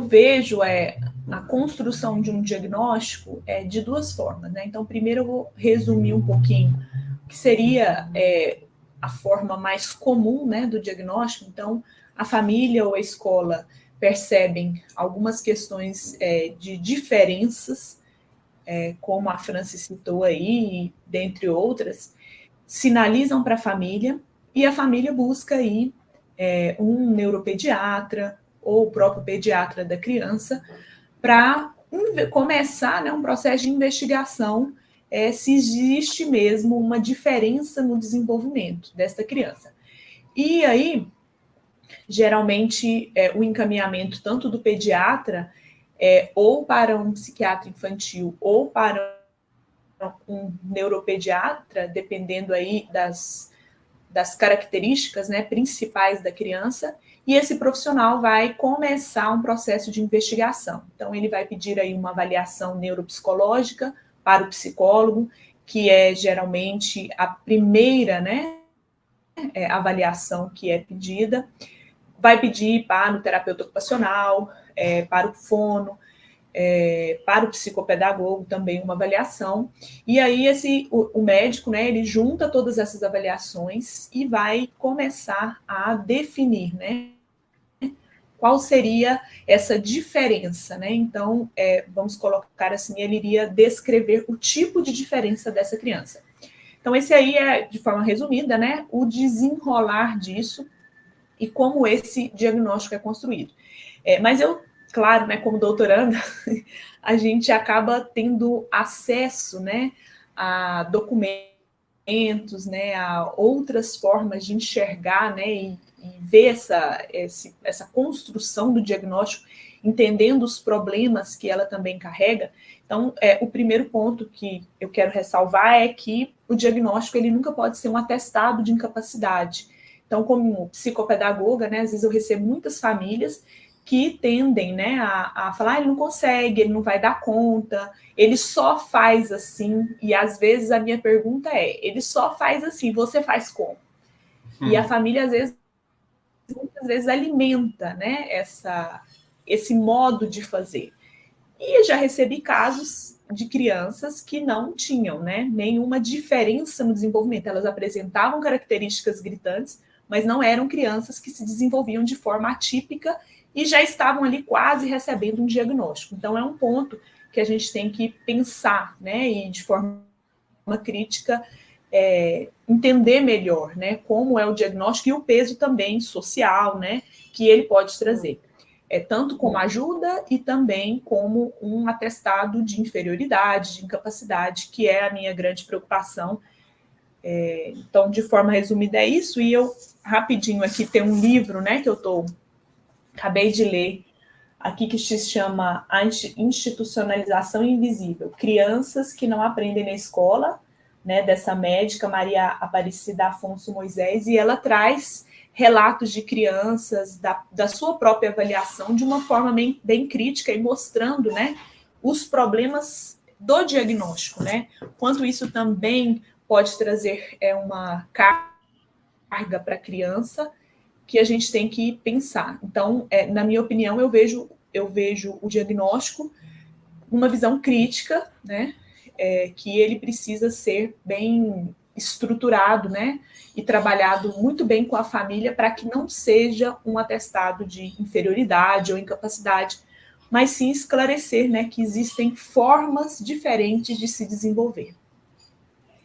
vejo a construção de um diagnóstico de duas formas, né? Então, primeiro eu vou resumir um pouquinho o que seria a forma mais comum, né, do diagnóstico. Então, a família ou a escola percebem algumas questões de diferenças, como a Franci citou aí, dentre outras, sinalizam para a família e a família busca aí um neuropediatra ou o próprio pediatra da criança para começar, né, um processo de investigação se existe mesmo uma diferença no desenvolvimento desta criança. E aí, geralmente, o encaminhamento tanto do pediatra ou para um psiquiatra infantil ou para um neuropediatra, dependendo aí das características, né, principais da criança, e esse profissional vai começar um processo de investigação. Então, ele vai pedir aí uma avaliação neuropsicológica para o psicólogo, que é geralmente a primeira, né, avaliação que é pedida. Vai pedir para o terapeuta ocupacional, para o fono, para o psicopedagogo também uma avaliação, e aí o médico, né, ele junta todas essas avaliações e vai começar a definir, né, qual seria essa diferença, né? Então, vamos colocar assim, ele iria descrever o tipo de diferença dessa criança. Então, esse aí de forma resumida, né, o desenrolar disso e como esse diagnóstico é construído. Mas eu, claro, né, como doutoranda, a gente acaba tendo acesso, né, a documentos, né, a outras formas de enxergar, né, e ver essa construção do diagnóstico, entendendo os problemas que ela também carrega. Então, o primeiro ponto que eu quero ressalvar é que o diagnóstico ele nunca pode ser um atestado de incapacidade. Então, como psicopedagoga, né, às vezes eu recebo muitas famílias que tendem, né, a falar, ele não consegue, ele não vai dar conta, ele só faz assim, e às vezes a minha pergunta ele só faz assim, você faz como? E a família, muitas vezes alimenta, né, esse modo de fazer. E já recebi casos de crianças que não tinham, né, nenhuma diferença no desenvolvimento, elas apresentavam características gritantes, mas não eram crianças que se desenvolviam de forma atípica e já estavam ali quase recebendo um diagnóstico. Então, é um ponto que a gente tem que pensar, né, e de forma crítica, entender melhor, né, como é o diagnóstico e o peso também social, né, que ele pode trazer. Tanto como ajuda e também como um atestado de inferioridade, de incapacidade, que é a minha grande preocupação. Então, de forma resumida, é isso. E eu, rapidinho, aqui tem um livro, né, que eu acabei de ler, aqui que se chama A Institucionalização Invisível, Crianças que não aprendem na escola, né, dessa médica Maria Aparecida Afonso Moisés, e ela traz relatos de crianças, da sua própria avaliação, de uma forma bem crítica e mostrando, né, os problemas do diagnóstico, né, quanto isso também pode trazer uma carga para a criança que a gente tem que pensar. Então, na minha opinião, eu vejo o diagnóstico uma visão crítica, né, que ele precisa ser bem estruturado, né, e trabalhado muito bem com a família para que não seja um atestado de inferioridade ou incapacidade, mas sim esclarecer, né, que existem formas diferentes de se desenvolver.